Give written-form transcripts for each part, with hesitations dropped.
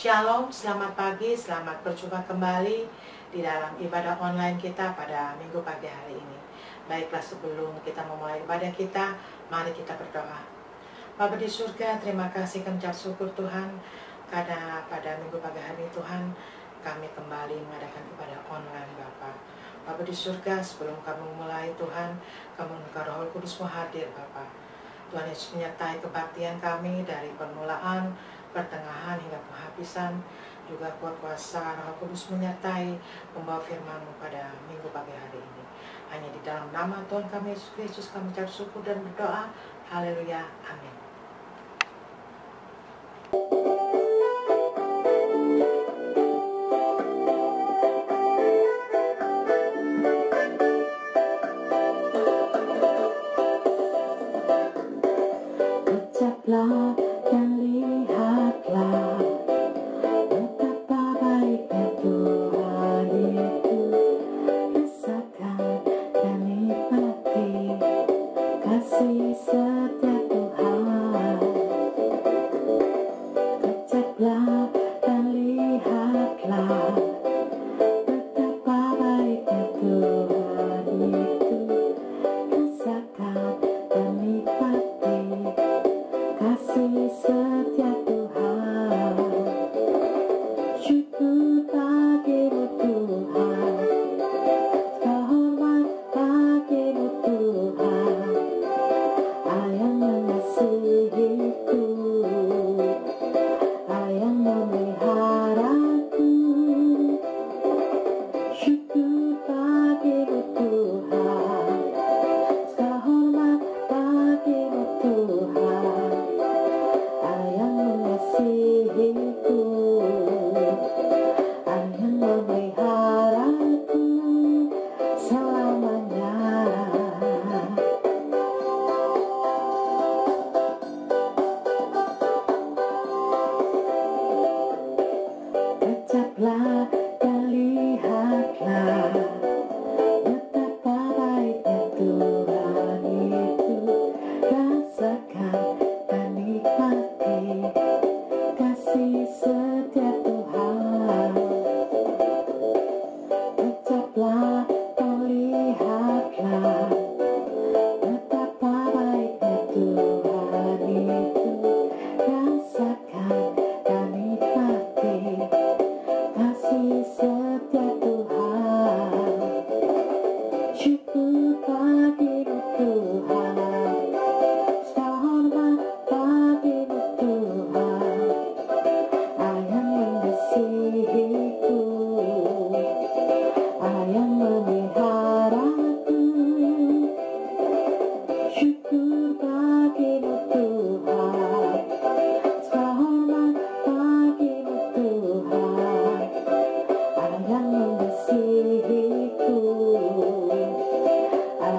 Shalom, selamat pagi, selamat berjumpa kembali di dalam ibadah online kita pada minggu pagi hari ini. Baiklah, sebelum kita memulai ibadah kita, mari kita berdoa. Bapa di surga, terima kasih kami ucap syukur Tuhan, karena pada minggu pagi hari ini Tuhan, kami kembali mengadakan ibadah online Bapa. Bapa di surga, sebelum kami memulai Tuhan, kami menunggu Roh Kudus hadir Bapa. Tuhan Yesus menyertai kebaktian kami dari permulaan, pertengahan hingga penghabisan, juga kuat kuasa Roh Kudus menyertai membawa firman-Mu pada minggu pagi hari ini. Hanya di dalam nama Tuhan kami Yesus Kristus kami ucap syukur dan berdoa. Haleluya, amin. Ucaplah dan lihatlah betapa baiknya Tuhan itu. Rasakan dan nikmati kasih setia Tuhan. Ucaplah dan lihatlah betapa baiknya Tuhan itu. Rasakan dan nikmati kasih setia Tuhan. Syukur bagimu Tuhan, hormat bagimu Tuhan, yang mengasihiku, yang memeliharaku. Syukur bagimu Tuhan, hormat bagimu Tuhan, yang mengasihiku, yang memeliharaku selamanya. Ucaplah dan lihatlah betapa baiknya Tuhan itu. Rasakan dan nikmati kasih setia Tuhan. Ucaplah dan lihatlah betapa baiknya Tuhan itu. Rasakan dan nikmati kasih setia Tuhan. Syukur bagimu Tuhan, hormat bagimu Tuhan, yang mengasihiku, yang memeliharaku. Syukur bagimu Tuhan, hormat bagimu Tuhan, yang mengasihiku,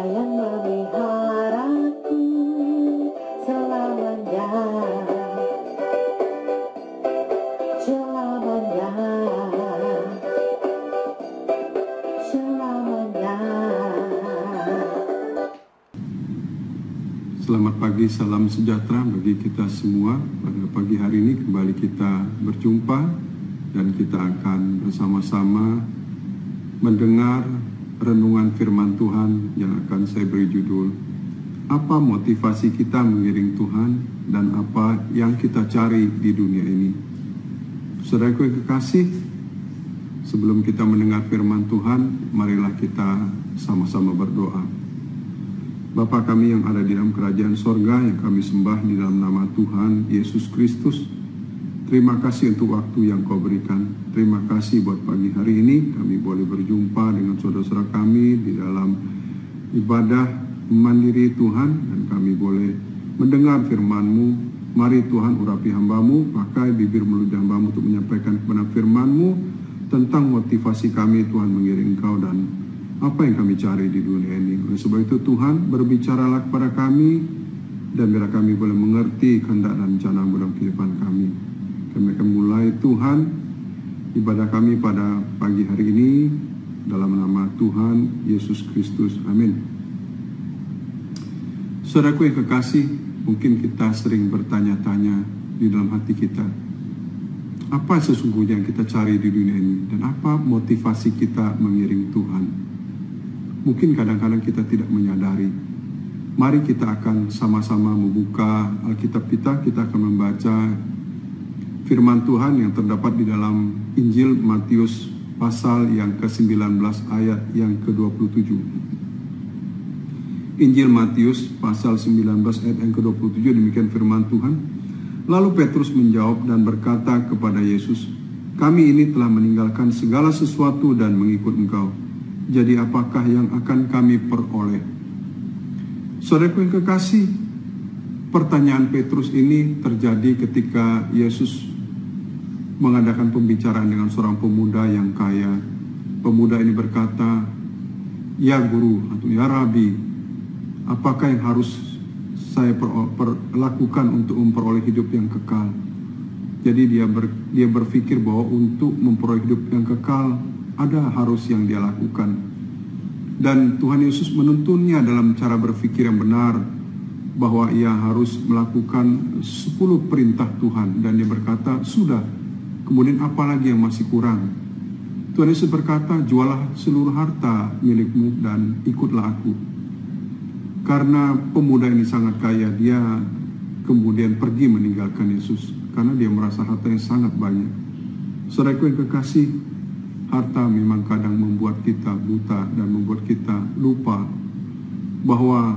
yang memeliharaku selamanya, selamanya, selamanya. Selamat pagi, salam sejahtera bagi kita semua. Pada pagi hari ini kembali kita berjumpa dan kita akan bersama-sama mendengar renungan firman Tuhan yang akan saya beri judul apa motivasi kita mengiring Tuhan dan apa yang kita cari di dunia ini. Saudaraku yang kekasih, sebelum kita mendengar firman Tuhan, marilah kita sama-sama berdoa. Bapa kami yang ada di dalam kerajaan sorga, yang kami sembah di dalam nama Tuhan Yesus Kristus, terima kasih untuk waktu yang Kau berikan. Terima kasih buat pagi hari ini kami boleh berjumpa dengan saudara-saudara kami di dalam ibadah mandiri Tuhan, dan kami boleh mendengar firman-Mu. Mari Tuhan urapi hamba-Mu, pakai bibir mulut hamba-Mu untuk menyampaikan kebenaran firman-Mu tentang motivasi kami Tuhan mengiring Kau dan apa yang kami cari di dunia ini. Oleh sebab itu Tuhan, berbicaralah kepada kami dan biar kami boleh mengerti kehendak dan rencana dalam kehidupan kami. Kami akan mulai Tuhan ibadah kami pada pagi hari ini dalam nama Tuhan Yesus Kristus. Amin. Saudaraku yang kekasih, mungkin kita sering bertanya-tanya di dalam hati kita, apa sesungguhnya yang kita cari di dunia ini dan apa motivasi kita mengiring Tuhan. Mungkin kadang-kadang kita tidak menyadari. Mari kita akan sama-sama membuka Alkitab kita akan membaca firman Tuhan yang terdapat di dalam Injil Matius pasal yang ke-19 ayat yang ke-27. Injil Matius pasal 19 ayat yang ke-27, demikian firman Tuhan. Lalu Petrus menjawab dan berkata kepada Yesus, "Kami ini telah meninggalkan segala sesuatu dan mengikut Engkau. Jadi apakah yang akan kami peroleh?" Saudaraku yang kekasih, pertanyaan Petrus ini terjadi ketika Yesus mengadakan pembicaraan dengan seorang pemuda yang kaya. Pemuda ini berkata, "Ya guru atau ya Rabi, apakah yang harus saya lakukan untuk memperoleh hidup yang kekal?" Jadi dia berpikir bahwa untuk memperoleh hidup yang kekal ada harus yang dia lakukan. Dan Tuhan Yesus menuntunnya dalam cara berpikir yang benar bahwa ia harus melakukan 10 perintah Tuhan. Dan dia berkata, "Sudah, kemudian apa lagi yang masih kurang?" Tuhan Yesus berkata, "Jualah seluruh harta milikmu dan ikutlah aku." Karena pemuda ini sangat kaya, dia kemudian pergi meninggalkan Yesus karena dia merasa hartanya sangat banyak. Saudaraku yang kekasih, harta memang kadang membuat kita buta dan membuat kita lupa bahwa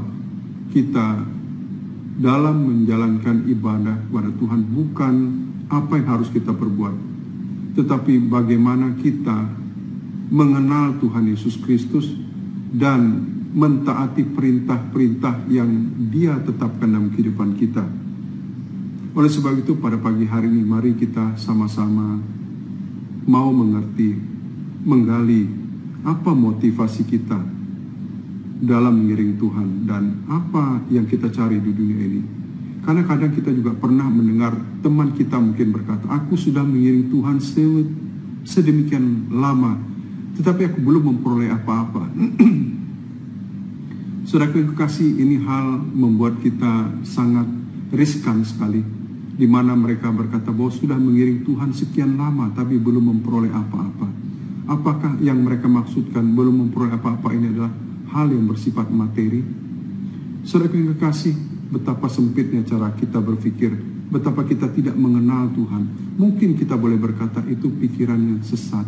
kita dalam menjalankan ibadah kepada Tuhan bukan apa yang harus kita perbuat, tetapi bagaimana kita mengenal Tuhan Yesus Kristus dan mentaati perintah-perintah yang Dia tetapkan dalam kehidupan kita. Oleh sebab itu pada pagi hari ini mari kita sama-sama mau mengerti, menggali apa motivasi kita dalam mengiring Tuhan dan apa yang kita cari di dunia ini. Karena kadang kita juga pernah mendengar teman kita mungkin berkata, "Aku sudah mengiring Tuhan sedemikian lama, tetapi aku belum memperoleh apa-apa." Saudaraku yang kekasih, ini hal membuat kita sangat riskan sekali, di mana mereka berkata bahwa sudah mengiring Tuhan sekian lama tapi belum memperoleh apa-apa. Apakah yang mereka maksudkan belum memperoleh apa-apa ini adalah hal yang bersifat materi? Saudaraku yang kekasih, betapa sempitnya cara kita berpikir, betapa kita tidak mengenal Tuhan. Mungkin kita boleh berkata itu pikiran yang sesat.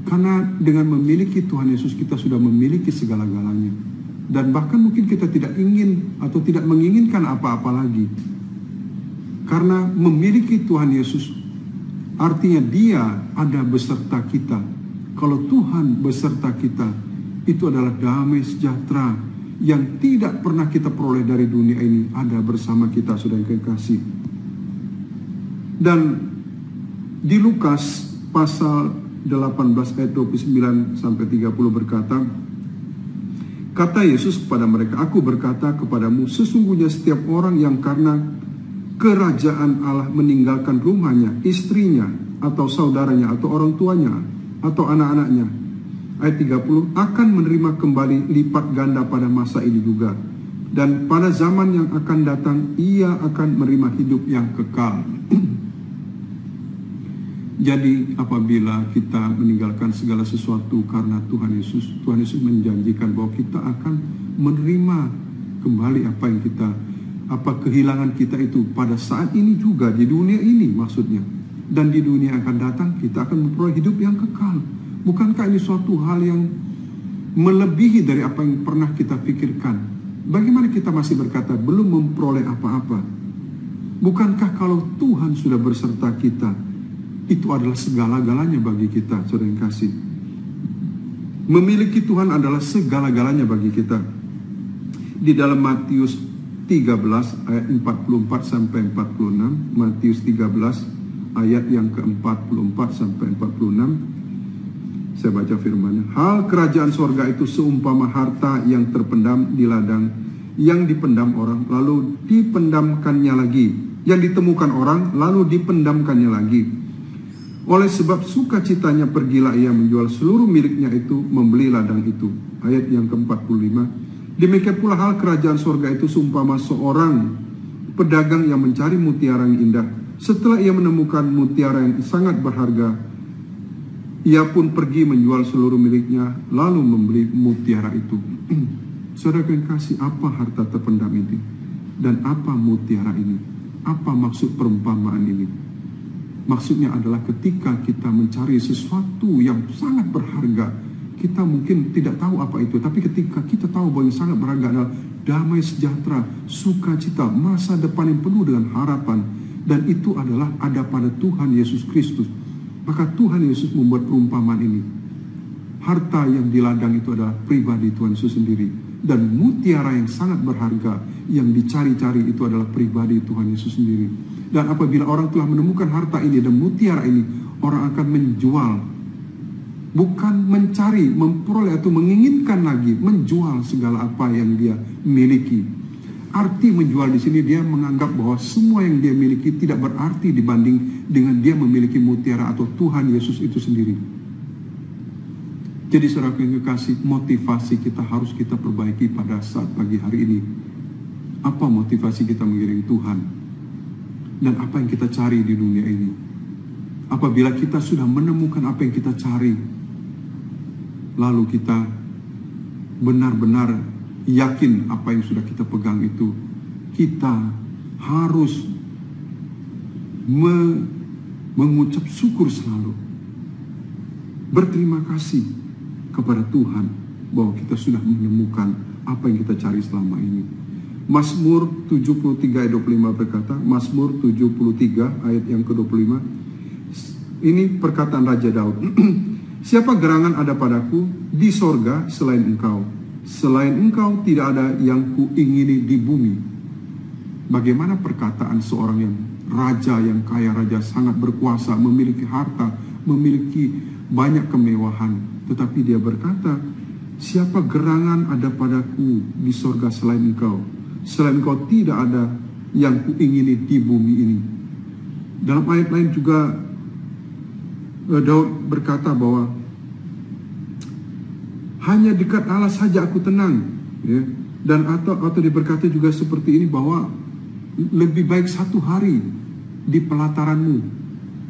Karena dengan memiliki Tuhan Yesus kita sudah memiliki segala-galanya. Dan bahkan mungkin kita tidak ingin atau tidak menginginkan apa-apa lagi. Karena memiliki Tuhan Yesus artinya Dia ada beserta kita. Kalau Tuhan beserta kita, itu adalah damai sejahtera yang tidak pernah kita peroleh dari dunia ini, ada bersama kita, saudara kekasih. Dan di Lukas pasal 18 ayat 29 sampai 30 berkata, kata Yesus kepada mereka, "Aku berkata kepadamu, sesungguhnya setiap orang yang karena kerajaan Allah meninggalkan rumahnya, istrinya, atau saudaranya, atau orang tuanya, atau anak-anaknya," ayat 30, "akan menerima kembali lipat ganda pada masa ini juga. Dan pada zaman yang akan datang, ia akan menerima hidup yang kekal." Jadi apabila kita meninggalkan segala sesuatu karena Tuhan Yesus menjanjikan bahwa kita akan menerima kembali apa kehilangan kita itu pada saat ini juga, di dunia ini maksudnya. Dan di dunia yang akan datang kita akan memperoleh hidup yang kekal. Bukankah ini suatu hal yang melebihi dari apa yang pernah kita pikirkan? Bagaimana kita masih berkata belum memperoleh apa-apa? Bukankah kalau Tuhan sudah berserta kita, itu adalah segala-galanya bagi kita, saudara yang kasih. Memiliki Tuhan adalah segala-galanya bagi kita. Di dalam Matius 13 ayat 44 sampai 46, Matius 13 ayat yang ke-44 sampai 46, saya baca firman-Nya. "Hal kerajaan sorga itu seumpama harta yang terpendam di ladang, yang dipendam orang, lalu dipendamkannya lagi, yang ditemukan orang, lalu dipendamkannya lagi. Oleh sebab sukacitanya pergilah ia menjual seluruh miliknya itu, membeli ladang itu." Ayat yang ke-45, "Demikian pula hal kerajaan sorga itu seumpama seorang pedagang yang mencari mutiara yang indah, Setelah ia menemukan mutiara yang sangat berharga, ia pun pergi menjual seluruh miliknya, lalu membeli mutiara itu. Saudara yang kasih, apa harta terpendam ini? Dan apa mutiara ini? Apa maksud perumpamaan ini? Maksudnya adalah ketika kita mencari sesuatu yang sangat berharga, kita mungkin tidak tahu apa itu, tapi ketika kita tahu bahwa yang sangat berharga adalah damai sejahtera, sukacita, masa depan yang penuh dengan harapan, dan itu adalah ada pada Tuhan Yesus Kristus, maka Tuhan Yesus membuat perumpamaan ini. Harta yang di ladang itu adalah pribadi Tuhan Yesus sendiri, dan mutiara yang sangat berharga yang dicari-cari itu adalah pribadi Tuhan Yesus sendiri. Dan apabila orang telah menemukan harta ini dan mutiara ini, orang akan menjual, bukan mencari, memperoleh atau menginginkan lagi, menjual segala apa yang dia miliki. Arti menjual di sini, dia menganggap bahwa semua yang dia miliki tidak berarti dibanding dengan dia memiliki mutiara atau Tuhan Yesus itu sendiri. Jadi saudara yang kekasih, motivasi kita harus kita perbaiki pada saat pagi hari ini. Apa motivasi kita mengiring Tuhan? Dan apa yang kita cari di dunia ini? Apabila kita sudah menemukan apa yang kita cari, lalu kita benar-benar yakin apa yang sudah kita pegang itu, kita harus mengucap syukur selalu, berterima kasih kepada Tuhan bahwa kita sudah menemukan apa yang kita cari selama ini. Mazmur 73 ayat 25 berkata, Mazmur 73 ayat yang ke-25, ini perkataan Raja Daud. Siapa gerangan ada padaku di sorga selain engkau? Selain engkau tidak ada yang kuingini di bumi. Bagaimana perkataan seorang yang raja, yang kaya raja, sangat berkuasa, memiliki harta, memiliki banyak kemewahan, tetapi dia berkata, siapa gerangan ada padaku di sorga selain engkau? Selain engkau tidak ada yang kuingini di bumi ini. Dalam ayat lain juga Daud berkata bahwa hanya dekat Allah saja aku tenang, ya. Dan atau dia berkata juga seperti ini bahwa lebih baik 1 hari di pelataranmu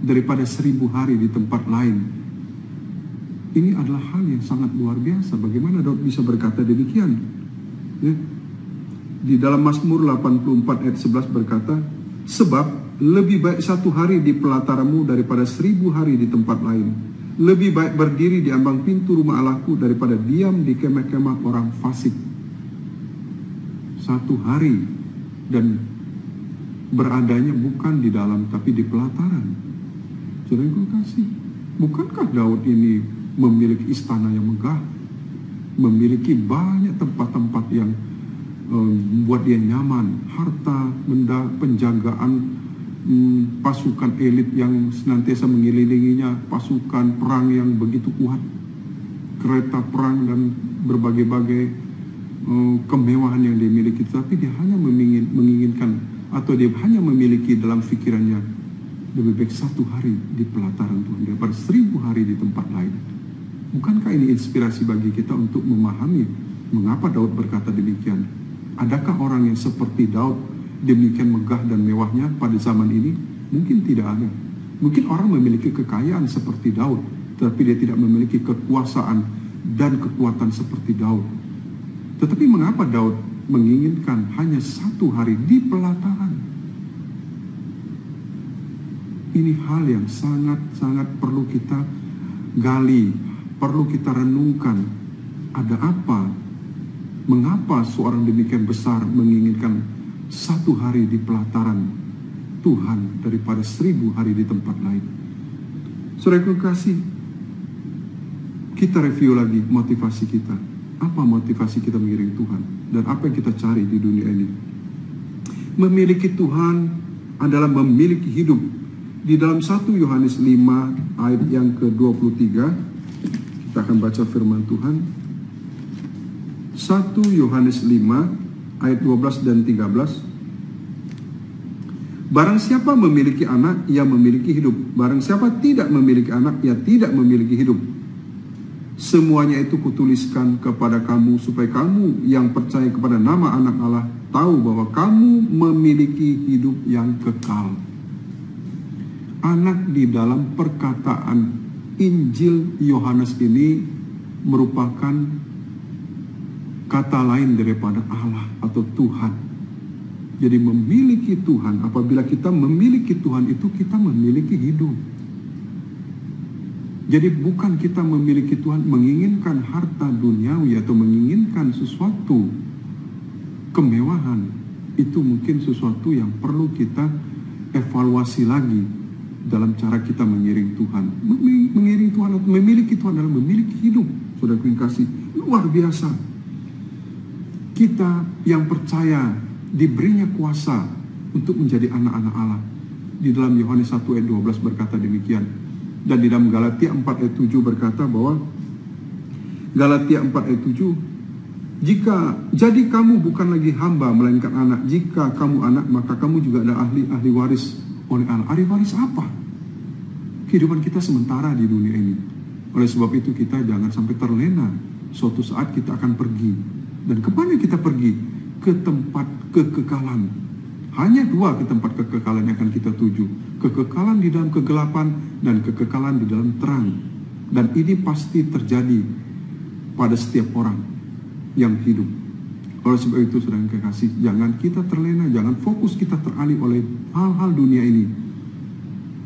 daripada 1000 hari di tempat lain. Ini adalah hal yang sangat luar biasa. Bagaimana Daud bisa berkata demikian? Ya. Di dalam Mazmur 84 ayat 11 berkata, sebab lebih baik 1 hari di pelataranmu daripada 1000 hari di tempat lain. Lebih baik berdiri di ambang pintu rumah Allahku daripada diam di kemah-kemah orang fasik. 1 hari, dan beradanya bukan di dalam tapi di pelataran. Saudara yang kekasih, bukankah Daud ini memiliki istana yang megah, memiliki banyak tempat-tempat yang membuat dia nyaman, harta, benda, penjagaan, pasukan elit yang senantiasa mengelilinginya, pasukan perang yang begitu kuat, kereta perang dan berbagai-bagai kemewahan yang dia miliki. Tapi dia hanya menginginkan, atau dia hanya memiliki dalam pikirannya, lebih baik 1 hari di pelataran Tuhan daripada 1000 hari di tempat lain. Bukankah ini inspirasi bagi kita untuk memahami mengapa Daud berkata demikian? Adakah orang yang seperti Daud demikian megah dan mewahnya pada zaman ini? Mungkin tidak ada. Mungkin orang memiliki kekayaan seperti Daud, tetapi dia tidak memiliki kekuasaan dan kekuatan seperti Daud. Tetapi mengapa Daud menginginkan hanya 1 hari di pelataran? Ini hal yang sangat-sangat perlu kita gali, perlu kita renungkan. Ada apa? Mengapa seorang demikian besar menginginkan 1 hari di pelataran Tuhan daripada 1000 hari di tempat lain? Saudara kekasih, kita review lagi motivasi kita. Apa motivasi kita mengiring Tuhan? Dan apa yang kita cari di dunia ini? Memiliki Tuhan adalah memiliki hidup. Di dalam 1 Yohanes 5 ayat yang ke-23, kita akan baca firman Tuhan. 1 Yohanes 5 ayat 12 dan 13. Barang siapa memiliki anak, ia memiliki hidup. Barang siapa tidak memiliki anak, ia tidak memiliki hidup. Semuanya itu kutuliskan kepada kamu, supaya kamu yang percaya kepada nama anak Allah tahu bahwa kamu memiliki hidup yang kekal. anak di dalam perkataan Injil Yohanes ini merupakan kata lain daripada Allah atau Tuhan. Jadi memiliki Tuhan, apabila kita memiliki Tuhan itu kita memiliki hidup. Jadi bukan kita memiliki Tuhan menginginkan harta duniawi atau menginginkan sesuatu kemewahan. Itu mungkin sesuatu yang perlu kita evaluasi lagi dalam cara kita mengiring Tuhan. Mengiring Tuhan atau memiliki Tuhan adalah memiliki hidup. Saudara yang kasih, luar biasa. Kita yang percaya diberinya kuasa untuk menjadi anak-anak Allah. Di dalam Yohanes 1 ayat 12 berkata demikian. Dan di dalam Galatia 4 ayat 7 berkata bahwa Galatia 4 ayat 7, jadi kamu bukan lagi hamba melainkan anak. Jika kamu anak, maka kamu juga ada ahli waris oleh Allah. Ahli waris apa? Kehidupan kita sementara di dunia ini. Oleh sebab itu kita jangan sampai terlena. Suatu saat kita akan pergi. Dan kemana kita pergi? Ke tempat kekekalan. Hanya dua ke tempat kekekalan yang akan kita tuju. Kekekalan di dalam kegelapan dan kekekalan di dalam terang. Dan ini pasti terjadi pada setiap orang yang hidup. Oleh sebab itu, saudara yang kekasih, jangan kita terlena, jangan fokus kita teralih oleh hal-hal dunia ini.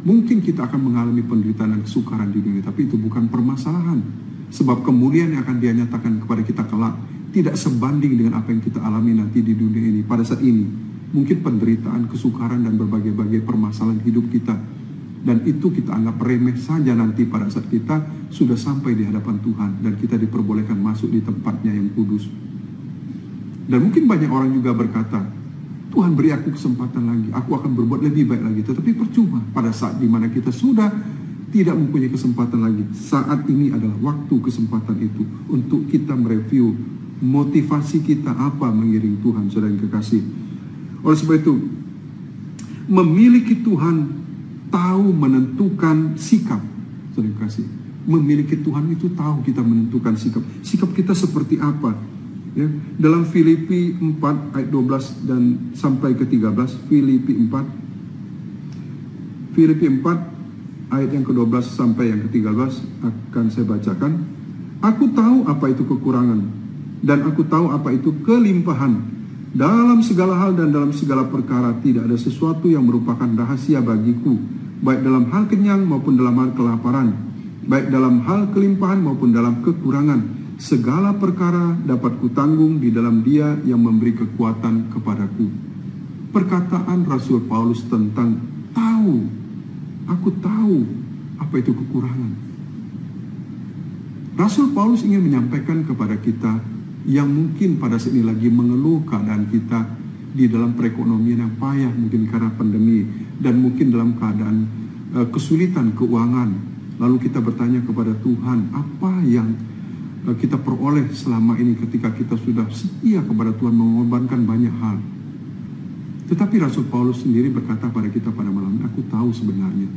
Mungkin kita akan mengalami penderitaan dan kesukaran di dunia, tapi itu bukan permasalahan. Sebab kemuliaan yang akan Dia nyatakan kepada kita kelak tidak sebanding dengan apa yang kita alami nanti di dunia ini. Pada saat ini, mungkin penderitaan, kesukaran, dan berbagai-bagai permasalahan hidup kita. Dan itu kita anggap remeh saja nanti pada saat kita sudah sampai di hadapan Tuhan. Dan kita diperbolehkan masuk di tempatnya yang kudus. Dan mungkin banyak orang juga berkata, Tuhan beri aku kesempatan lagi, aku akan berbuat lebih baik lagi. Tetapi percuma pada saat dimana kita sudah tidak mempunyai kesempatan lagi. Saat ini adalah waktu kesempatan itu untuk kita mereview motivasi kita apa mengiring Tuhan, saudara yang kekasih. Oleh sebab itu, memiliki Tuhan tahu menentukan sikap, saudara yang kekasih. Memiliki Tuhan itu tahu kita menentukan sikap. Sikap kita seperti apa? Ya, dalam Filipi 4 ayat 12 dan sampai ke 13, Filipi 4 ayat yang ke-12 sampai yang ke-13 akan saya bacakan. Aku tahu apa itu kekurangan dan aku tahu apa itu kelimpahan. Dalam segala hal dan dalam segala perkara tidak ada sesuatu yang merupakan rahasia bagiku, baik dalam hal kenyang maupun dalam hal kelaparan, baik dalam hal kelimpahan maupun dalam kekurangan. Segala perkara dapat kutanggung di dalam Dia yang memberi kekuatan kepadaku. Perkataan Rasul Paulus tentang tahu, aku tahu apa itu kekurangan. Rasul Paulus ingin menyampaikan kepada kita yang mungkin pada saat ini lagi mengeluh keadaan kita di dalam perekonomian yang payah, mungkin karena pandemi, dan mungkin dalam keadaan kesulitan keuangan. Lalu kita bertanya kepada Tuhan, apa yang kita peroleh selama ini ketika kita sudah setia kepada Tuhan, mengorbankan banyak hal. Tetapi Rasul Paulus sendiri berkata pada kita pada malam ini, aku tahu sebenarnya.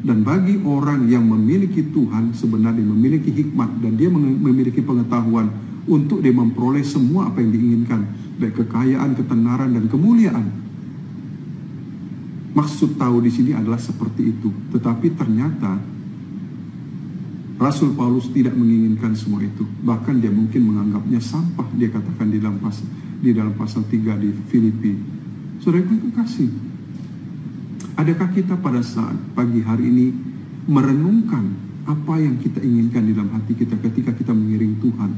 Dan bagi orang yang memiliki Tuhan, sebenarnya memiliki hikmat dan dia memiliki pengetahuan untuk dia memperoleh semua apa yang diinginkan, baik kekayaan, ketenaran, dan kemuliaan. Maksud tahu di sini adalah seperti itu. Tetapi ternyata Rasul Paulus tidak menginginkan semua itu. Bahkan dia mungkin menganggapnya sampah. Dia katakan di dalam pasal 3 di Filipi. Saudara yang kekasih, adakah kita pada saat pagi hari ini merenungkan apa yang kita inginkan di dalam hati kita ketika kita mengiring Tuhan?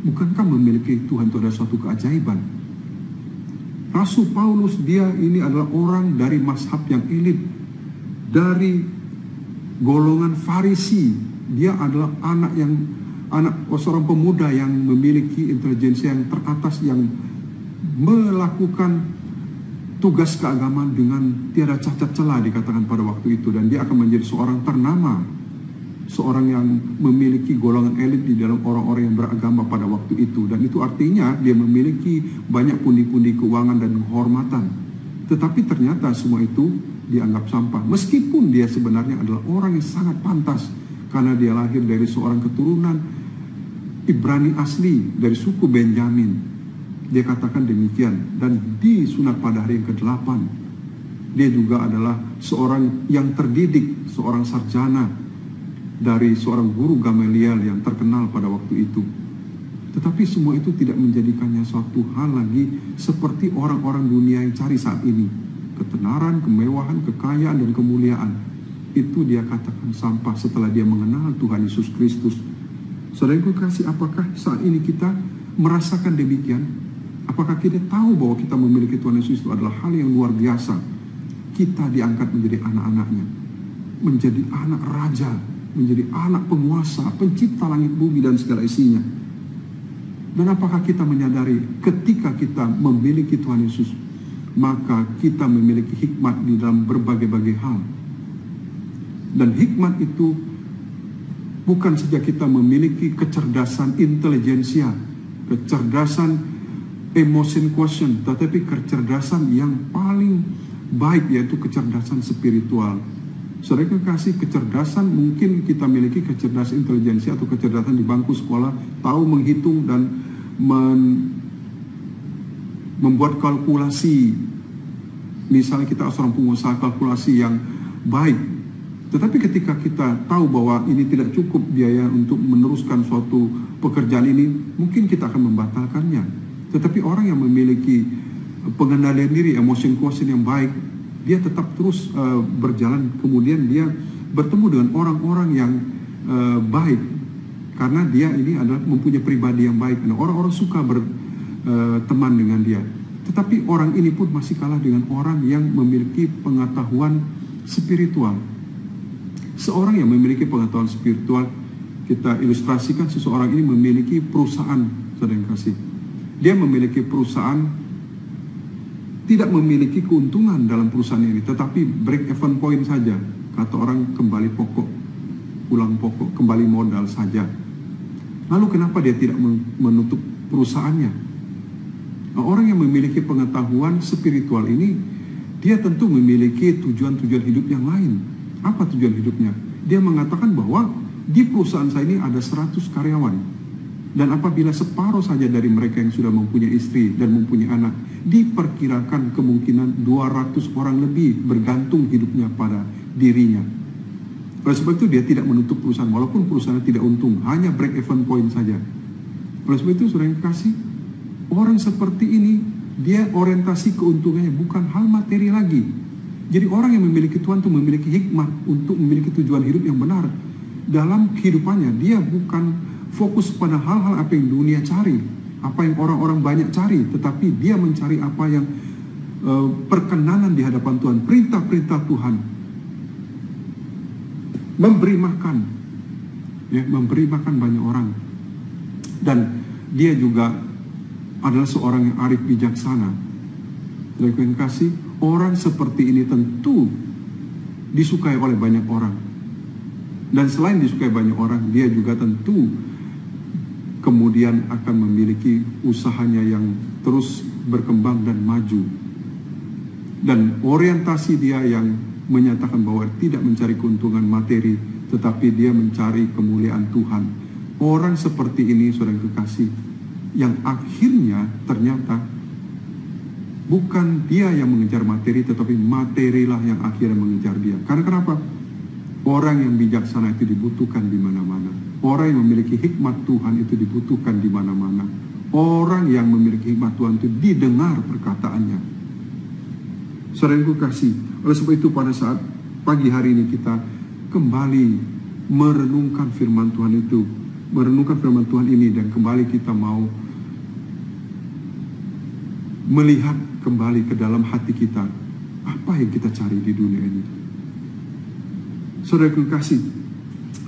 Bukankah memiliki Tuhan itu adalah suatu keajaiban? Rasul Paulus, dia ini adalah orang dari mazhab yang elit, dari golongan Farisi. Dia adalah anak seorang pemuda yang memiliki intelijensi yang teratas, yang melakukan tugas keagamaan dengan tiada cacat celah dikatakan pada waktu itu. Dan dia akan menjadi seorang ternama, seorang yang memiliki golongan elit di dalam orang-orang yang beragama pada waktu itu. Dan itu artinya dia memiliki banyak pundi-pundi keuangan dan kehormatan. Tetapi ternyata semua itu dianggap sampah, meskipun dia sebenarnya adalah orang yang sangat pantas, karena dia lahir dari seorang keturunan Ibrani asli, dari suku Benjamin. Dia katakan demikian, dan disunat pada hari yang ke-8. Dia juga adalah seorang yang terdidik, seorang sarjana dari seorang guru Gamaliel yang terkenal pada waktu itu. Tetapi semua itu tidak menjadikannya suatu hal lagi seperti orang-orang dunia yang cari saat ini. Ketenaran, kemewahan, kekayaan, dan kemuliaan. Itu dia katakan sampah setelah dia mengenal Tuhan Yesus Kristus. Saudaraku kasih, apakah saat ini kita merasakan demikian? Apakah kita tahu bahwa kita memiliki Tuhan Yesus itu adalah hal yang luar biasa? Kita diangkat menjadi anak-anaknya, menjadi anak raja, menjadi anak penguasa, pencipta langit bumi dan segala isinya. Dan apakah kita menyadari ketika kita memiliki Tuhan Yesus, maka kita memiliki hikmat di dalam berbagai-bagai hal. Dan hikmat itu bukan saja kita memiliki kecerdasan intelijensia, kecerdasan emotion quotient, tetapi kecerdasan yang paling baik, yaitu kecerdasan spiritual. Saudara kekasih, kecerdasan mungkin kita miliki kecerdasan intelijensi atau kecerdasan di bangku sekolah, tahu menghitung dan membuat kalkulasi. Misalnya kita seorang pengusaha, kalkulasi yang baik. Tetapi ketika kita tahu bahwa ini tidak cukup biaya untuk meneruskan suatu pekerjaan ini, mungkin kita akan membatalkannya. Tetapi orang yang memiliki pengendalian diri, emotion quotient yang baik, dia tetap terus berjalan. Kemudian dia bertemu dengan orang-orang yang baik, karena dia ini adalah mempunyai pribadi yang baik. Nah, orang-orang suka berteman dengan dia. Tetapi orang ini pun masih kalah dengan orang yang memiliki pengetahuan spiritual. Seorang yang memiliki pengetahuan spiritual, kita ilustrasikan seseorang ini memiliki perusahaan, saudara yang kasih. Dia memiliki perusahaan, tidak memiliki keuntungan dalam perusahaan ini, tetapi break even point saja. Kata orang, kembali pokok, pulang pokok, kembali modal saja. Lalu kenapa dia tidak menutup perusahaannya? Nah, orang yang memiliki pengetahuan spiritual ini, dia tentu memiliki tujuan-tujuan hidup yang lain. Apa tujuan hidupnya? Dia mengatakan bahwa di perusahaan saya ini ada 100 karyawan. Dan apabila separuh saja dari mereka yang sudah mempunyai istri dan mempunyai anak, diperkirakan kemungkinan 200 orang lebih bergantung hidupnya pada dirinya. Oleh sebab itu dia tidak menutup perusahaan, walaupun perusahaannya tidak untung, hanya break even point saja. Oleh sebab itu, saudara yang kasih, orang seperti ini, dia orientasi keuntungannya bukan hal materi lagi. Jadi orang yang memiliki Tuhan itu memiliki hikmat untuk memiliki tujuan hidup yang benar. Dalam kehidupannya, dia bukan fokus pada hal-hal apa yang dunia cari, apa yang orang-orang banyak cari, tetapi dia mencari apa yang perkenanan di hadapan Tuhan, perintah-perintah Tuhan. Memberi makan, ya, memberi makan banyak orang. Dan dia juga adalah seorang yang arif bijaksana. Terima kasih. Orang seperti ini tentu disukai oleh banyak orang. Dan selain disukai banyak orang, dia juga tentu kemudian akan memiliki usahanya yang terus berkembang dan maju. Dan orientasi dia yang menyatakan bahwa tidak mencari keuntungan materi, tetapi dia mencari kemuliaan Tuhan. Orang seperti ini, saudara kekasih, yang akhirnya ternyata bukan dia yang mengejar materi, tetapi materilah yang akhirnya mengejar dia. Karena kenapa? Orang yang bijaksana itu dibutuhkan di mana-mana. Orang yang memiliki hikmat Tuhan itu dibutuhkan di mana-mana. Orang yang memiliki hikmat Tuhan itu didengar perkataannya. Saudara yang kekasih, oleh sebab itu pada saat pagi hari ini kita kembali merenungkan firman Tuhan itu, merenungkan firman Tuhan ini, dan kembali kita mau melihat kembali ke dalam hati kita, apa yang kita cari di dunia ini. Saudara kekasih,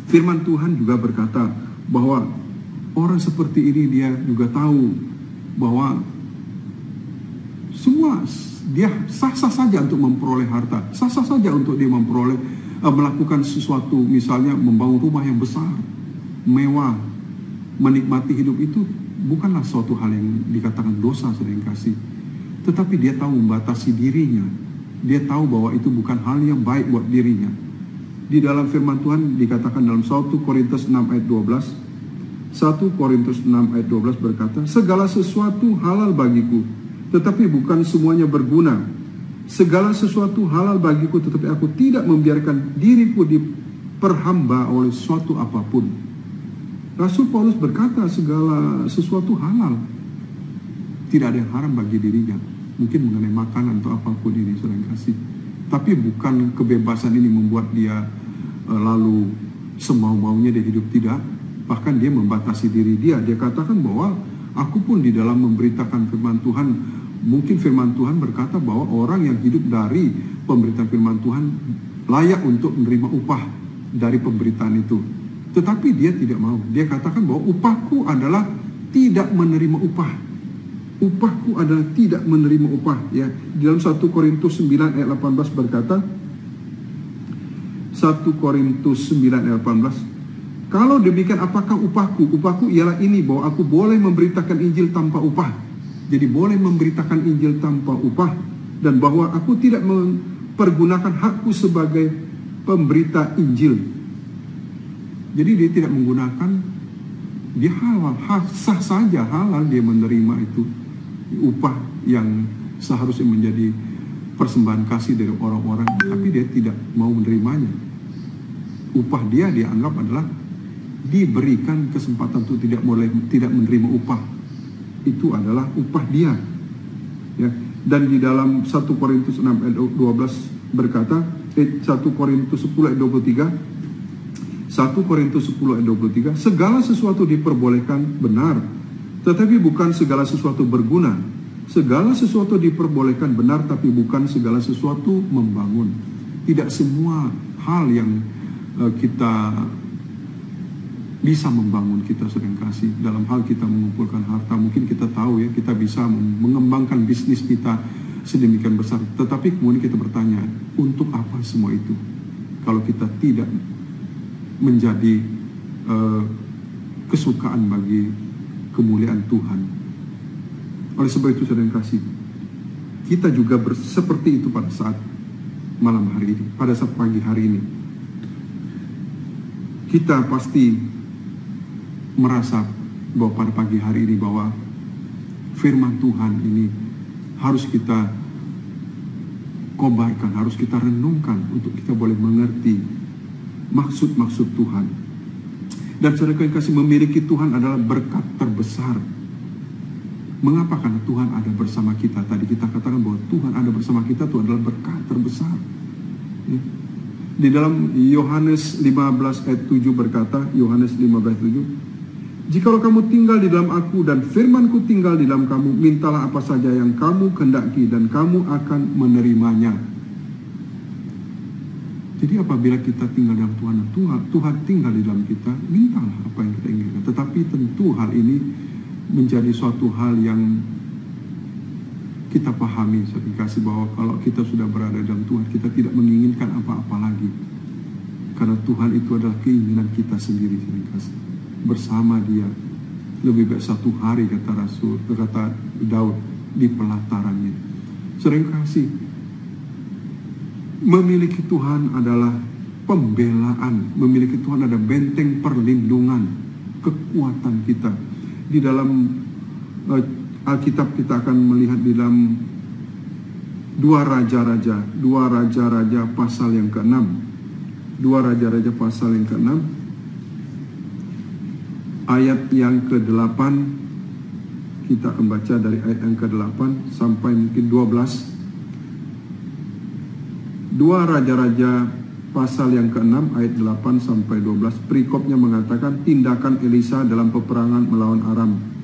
firman Tuhan juga berkata bahwa orang seperti ini dia juga tahu bahwa semua dia sah-sah saja untuk memperoleh harta, sah-sah saja untuk dia memperoleh melakukan sesuatu, misalnya membangun rumah yang besar, mewah, menikmati hidup. Itu bukanlah suatu hal yang dikatakan dosa, saudara yang kasih. Tetapi dia tahu membatasi dirinya. Dia tahu bahwa itu bukan hal yang baik buat dirinya. Di dalam firman Tuhan dikatakan dalam 1 Korintus 6 ayat 12. 1 Korintus 6 ayat 12 berkata, segala sesuatu halal bagiku, tetapi bukan semuanya berguna. segala sesuatu halal bagiku, tetapi aku tidak membiarkan diriku diperhamba oleh suatu apapun. Rasul Paulus berkata segala sesuatu halal. Tidak ada yang haram bagi dirinya. Mungkin mengenai makanan atau apapun ini, saudara yang kasih. Tapi bukan kebebasan ini membuat dia lalu semau-maunya dia hidup, tidak. Bahkan dia membatasi diri dia. Dia katakan bahwa aku pun di dalam memberitakan firman Tuhan, mungkin firman Tuhan berkata bahwa orang yang hidup dari pemberitaan firman Tuhan layak untuk menerima upah dari pemberitaan itu. Tetapi dia tidak mau. Dia katakan bahwa upahku adalah tidak menerima upah. Upahku adalah tidak menerima upah. Ya, di dalam 1 Korintus 9 ayat 18 berkata, 1 Korintus 9 ayat 18, kalau demikian apakah upahku? Upahku ialah ini, bahwa aku boleh memberitakan Injil tanpa upah. Jadi boleh memberitakan Injil tanpa upah. Dan bahwa aku tidak mempergunakan hakku sebagai pemberita Injil. Jadi dia tidak menggunakan, dia halal, sah saja halal dia menerima itu. Upah yang seharusnya menjadi persembahan kasih dari orang-orang. Tapi dia tidak mau menerimanya. Upah dia dianggap adalah diberikan kesempatan untuk tidak menerima upah. Itu adalah upah dia. Ya. Dan di dalam 1 Korintus 6 ayat 12 berkata, 1 Korintus 10 ayat 23, 1 Korintus 10 ayat 23, segala sesuatu diperbolehkan benar, tetapi bukan segala sesuatu berguna. Segala sesuatu diperbolehkan benar, tapi bukan segala sesuatu membangun. Tidak semua hal yang kita bisa membangun kita, saudara yang kasih. Dalam hal kita mengumpulkan harta, mungkin kita tahu ya, kita bisa mengembangkan bisnis kita sedemikian besar. Tetapi kemudian kita bertanya, untuk apa semua itu? Kalau kita tidak menjadi kesukaan bagi kemuliaan Tuhan. Oleh sebab itu, saudara yang kasih, kita juga seperti itu pada saat malam hari ini, pada saat pagi hari ini. Kita pasti merasa bahwa pada pagi hari ini bahwa firman Tuhan ini harus kita kobarkan, harus kita renungkan untuk kita boleh mengerti maksud-maksud Tuhan. Dan saudara yang kasih, memiliki Tuhan adalah berkat terbesar. Mengapa? Karena Tuhan ada bersama kita. Tadi kita katakan bahwa Tuhan ada bersama kita, itu adalah berkat terbesar. Di dalam Yohanes 15 ayat 7 berkata, Yohanes 15 ayat 7, jikalau kamu tinggal di dalam aku dan firmanku tinggal di dalam kamu, mintalah apa saja yang kamu kehendaki dan kamu akan menerimanya. Jadi apabila kita tinggal dalam Tuhan tinggal di dalam kita, mintalah apa yang kita inginkan. Tetapi tentu hal ini menjadi suatu hal yang kita pahami, saya kasih, bahwa kalau kita sudah berada dalam Tuhan, kita tidak menginginkan apa-apa lagi. Karena Tuhan itu adalah keinginan kita sendiri, saya kasih. Bersama dia, lebih baik satu hari, kata Daud di pelatarannya. Sering kasih, memiliki Tuhan adalah pembelaan, memiliki Tuhan ada benteng perlindungan, kekuatan kita. Di dalam Alkitab kita akan melihat di dalam 2 Raja-Raja pasal yang ke-6. 2 Raja-Raja pasal yang ke-6 ayat yang ke-8. Kita akan baca dari ayat yang ke-8 sampai mungkin 12. 2 Raja-Raja pasal yang ke-6 ayat 8 sampai 12. Perikopnya mengatakan tindakan Elisa dalam peperangan melawan Aram.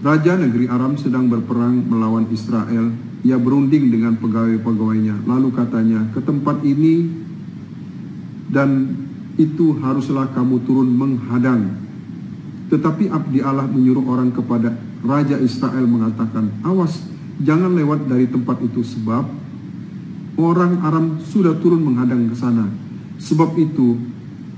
Raja negeri Aram sedang berperang melawan Israel. Ia berunding dengan pegawai-pegawainya. Lalu katanya, ke tempat ini dan itu haruslah kamu turun menghadang. Tetapi abdi Allah menyuruh orang kepada Raja Israel mengatakan, awas, jangan lewat dari tempat itu, sebab orang Aram sudah turun menghadang ke sana. Sebab itu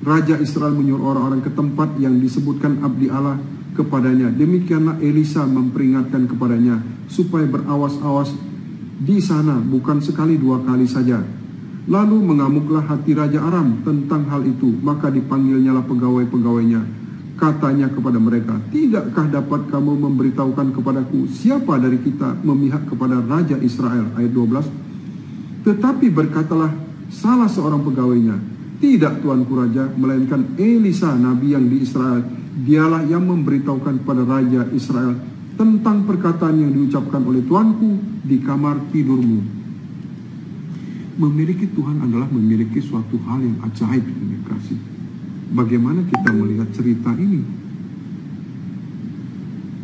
Raja Israel menyuruh orang-orang ke tempat yang disebutkan abdi Allah kepadanya. Demikianlah Elisa memperingatkan kepadanya supaya berawas-awas di sana, bukan sekali 2 kali saja. Lalu mengamuklah hati Raja Aram tentang hal itu, maka dipanggilnyalah pegawai-pegawainya. Katanya kepada mereka, tidakkah dapat kamu memberitahukan kepadaku siapa dari kita memihak kepada Raja Israel? Ayat 12. Tetapi berkatalah salah seorang pegawainya, tidak tuanku raja, melainkan Elisa nabi yang di Israel. Dialah yang memberitahukan kepada raja Israel tentang perkataan yang diucapkan oleh tuanku di kamar tidurmu. Memiliki Tuhan adalah memiliki suatu hal yang ajaib, yang kasih. Bagaimana kita melihat cerita ini?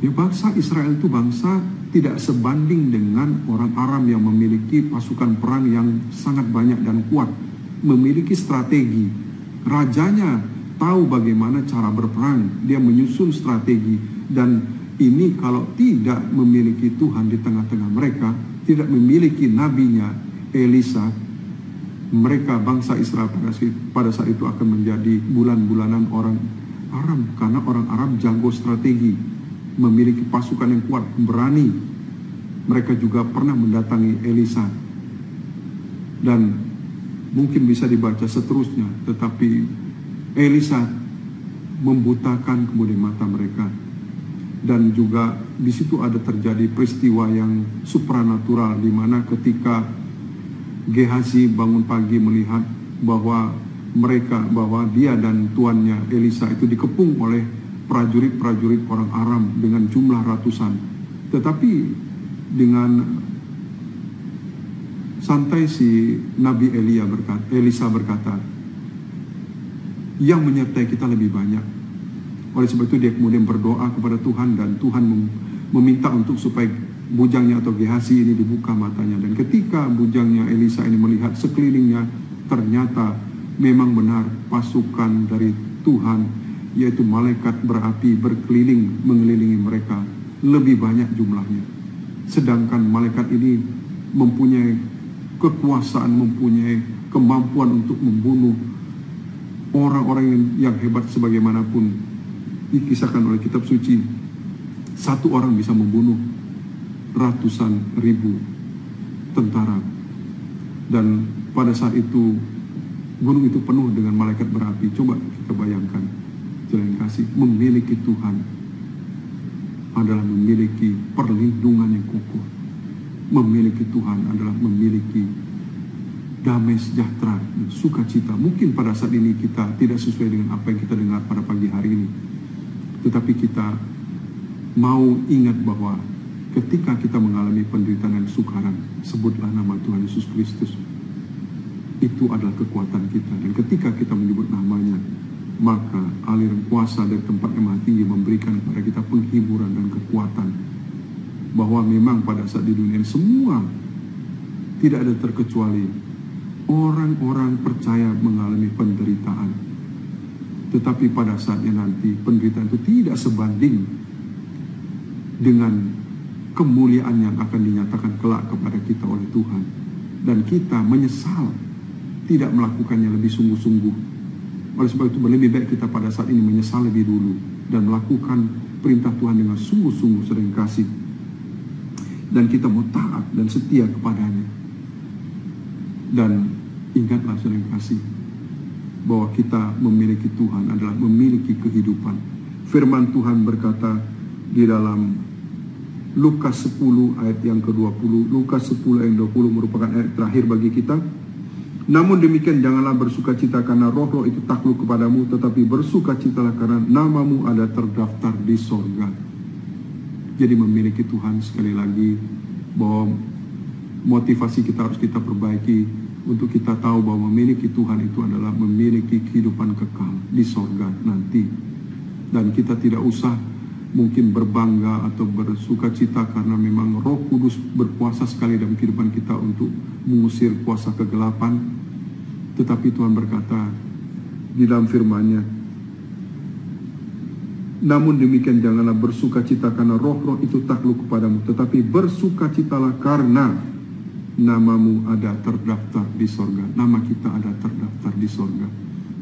Ya, bangsa Israel itu bangsa tidak sebanding dengan orang Aram yang memiliki pasukan perang yang sangat banyak dan kuat, memiliki strategi. Rajanya tahu bagaimana cara berperang, dia menyusun strategi, dan ini kalau tidak memiliki Tuhan di tengah-tengah mereka, tidak memiliki nabinya Elisa, mereka bangsa Israel pada saat itu akan menjadi bulan-bulanan orang Aram, karena orang Aram jago strategi, memiliki pasukan yang kuat, berani. Mereka juga pernah mendatangi Elisa, dan mungkin bisa dibaca seterusnya, tetapi Elisa membutakan kemudian mata mereka. Dan juga di situ ada terjadi peristiwa yang supranatural, di mana ketika Gehazi bangun pagi melihat bahwa dia dan tuannya Elisa itu dikepung oleh prajurit-prajurit orang Aram dengan jumlah ratusan. Tetapi dengan santai si Nabi Elisa berkata, yang menyertai kita lebih banyak. Oleh sebab itu dia kemudian berdoa kepada Tuhan, dan Tuhan meminta untuk supaya bujangnya atau Gehazi ini dibuka matanya. Dan ketika bujangnya Elisa ini melihat sekelilingnya, ternyata memang benar pasukan dari Tuhan, yaitu malaikat berapi berkeliling mengelilingi mereka, lebih banyak jumlahnya. Sedangkan malaikat ini mempunyai kekuasaan, mempunyai kemampuan untuk membunuh orang-orang yang hebat sebagaimanapun. Dikisahkan oleh kitab suci, satu orang bisa membunuh ratusan ribu tentara. Dan pada saat itu gunung itu penuh dengan malaikat berapi. Coba kita bayangkan, jalan kasih, memiliki Tuhan adalah memiliki perlindungan yang kokoh. Memiliki Tuhan adalah memiliki damai sejahtera dan sukacita. Mungkin pada saat ini kita tidak sesuai dengan apa yang kita dengar pada pagi hari ini, tetapi kita mau ingat bahwa ketika kita mengalami penderitaan dan kesukaran, sebutlah nama Tuhan Yesus Kristus. Itu adalah kekuatan kita. Dan ketika kita menyebut namanya, maka aliran kuasa dari tempat yang maha tinggi memberikan kepada kita penghiburan dan kekuatan. Bahwa memang pada saat di dunia ini semua tidak ada terkecuali orang-orang percaya mengalami penderitaan. Tetapi pada saatnya nanti penderitaan itu tidak sebanding dengan kemuliaan yang akan dinyatakan kelak kepada kita oleh Tuhan. Dan kita menyesal tidak melakukannya lebih sungguh-sungguh. Oleh sebab itu lebih baik kita pada saat ini menyesal lebih dulu dan melakukan perintah Tuhan dengan sungguh-sungguh sering kasih. Dan kita mau taat dan setia kepadanya. Dan ingatlah sering kasih bahwa kita memiliki Tuhan adalah memiliki kehidupan. Firman Tuhan berkata di dalam Lukas 10 ayat yang ke-20. Lukas 10 ayat 20 merupakan ayat terakhir bagi kita. Namun demikian janganlah bersukacita karena roh-roh itu takluk kepadamu, tetapi bersukacitalah karena namamu ada terdaftar di sorga. Jadi memiliki Tuhan, sekali lagi, bahwa motivasi kita harus kita perbaiki untuk kita tahu bahwa memiliki Tuhan itu adalah memiliki kehidupan kekal di sorga nanti. Dan kita tidak usah mungkin berbangga atau bersukacita karena memang Roh Kudus berkuasa sekali dalam kehidupan kita untuk mengusir kuasa kegelapan. Tetapi Tuhan berkata di dalam firman-Nya, namun demikian janganlah bersukacita karena roh-roh itu takluk kepadamu, tetapi bersukacitalah karena namamu ada terdaftar di sorga. Nama kita ada terdaftar di sorga.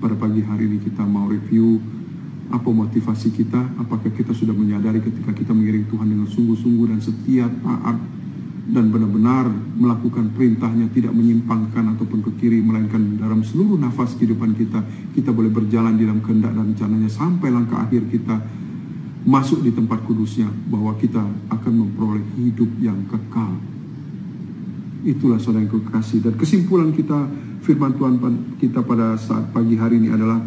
Pada pagi hari ini kita mau review apa motivasi kita. Apakah kita sudah menyadari ketika kita mengiring Tuhan dengan sungguh-sungguh dan setia, taat, dan benar-benar melakukan perintahnya, tidak menyimpangkan ataupun ke kiri, melainkan dalam seluruh nafas kehidupan kita boleh berjalan di dalam kehendak dan rencananya sampai langkah akhir kita masuk di tempat kudusnya, bahwa kita akan memperoleh hidup yang kekal. Itulah saudara yang kekasih. Dan kesimpulan kita, firman Tuhan kita pada saat pagi hari ini adalah,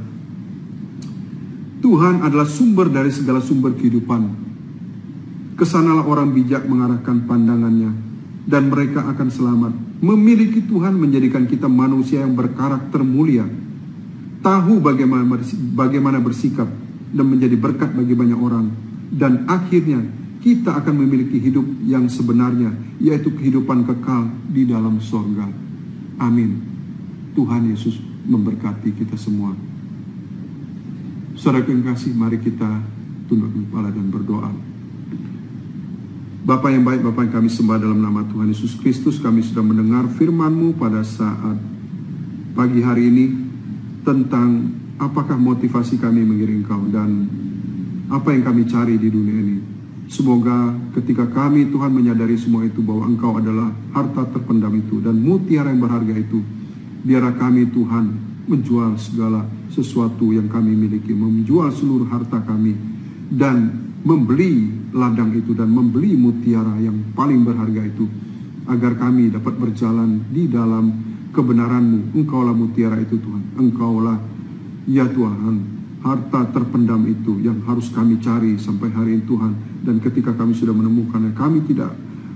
Tuhan adalah sumber dari segala sumber kehidupan. Kesanalah orang bijak mengarahkan pandangannya, dan mereka akan selamat. Memiliki Tuhan menjadikan kita manusia yang berkarakter mulia, tahu bagaimana bersikap, dan menjadi berkat bagi banyak orang. Dan akhirnya kita akan memiliki hidup yang sebenarnya, yaitu kehidupan kekal di dalam sorga. Amin. Tuhan Yesus memberkati kita semua. Saudara yang kasih, mari kita tundukkan kepala dan berdoa. Bapa yang baik, Bapa yang kami sembah dalam nama Tuhan Yesus Kristus, kami sudah mendengar firman-Mu pada saat pagi hari ini tentang apakah motivasi kami mengiring Engkau dan apa yang kami cari di dunia ini. Semoga ketika kami, Tuhan, menyadari semua itu, bahwa Engkau adalah harta terpendam itu dan mutiara yang berharga itu, biarlah kami, Tuhan, menjual segala sesuatu yang kami miliki, menjual seluruh harta kami, dan membeli ladang itu dan membeli mutiara yang paling berharga itu, agar kami dapat berjalan di dalam kebenaran-Mu. Engkaulah mutiara itu, Tuhan. Engkaulah, ya Tuhan, harta terpendam itu yang harus kami cari sampai hari ini, Tuhan. Dan ketika kami sudah menemukannya, kami tidak,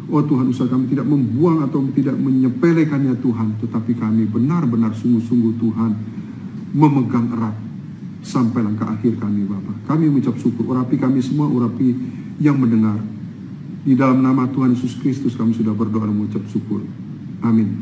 oh Tuhan, usaha kami tidak membuang atau tidak menyepelekannya, Tuhan, tetapi kami benar-benar sungguh-sungguh, Tuhan, memegang erat sampai langkah akhir kami, Bapa. Kami mengucap syukur. Urapi kami semua, urapi yang mendengar. Di dalam nama Tuhan Yesus Kristus kami sudah berdoa dan mengucap syukur. Amin.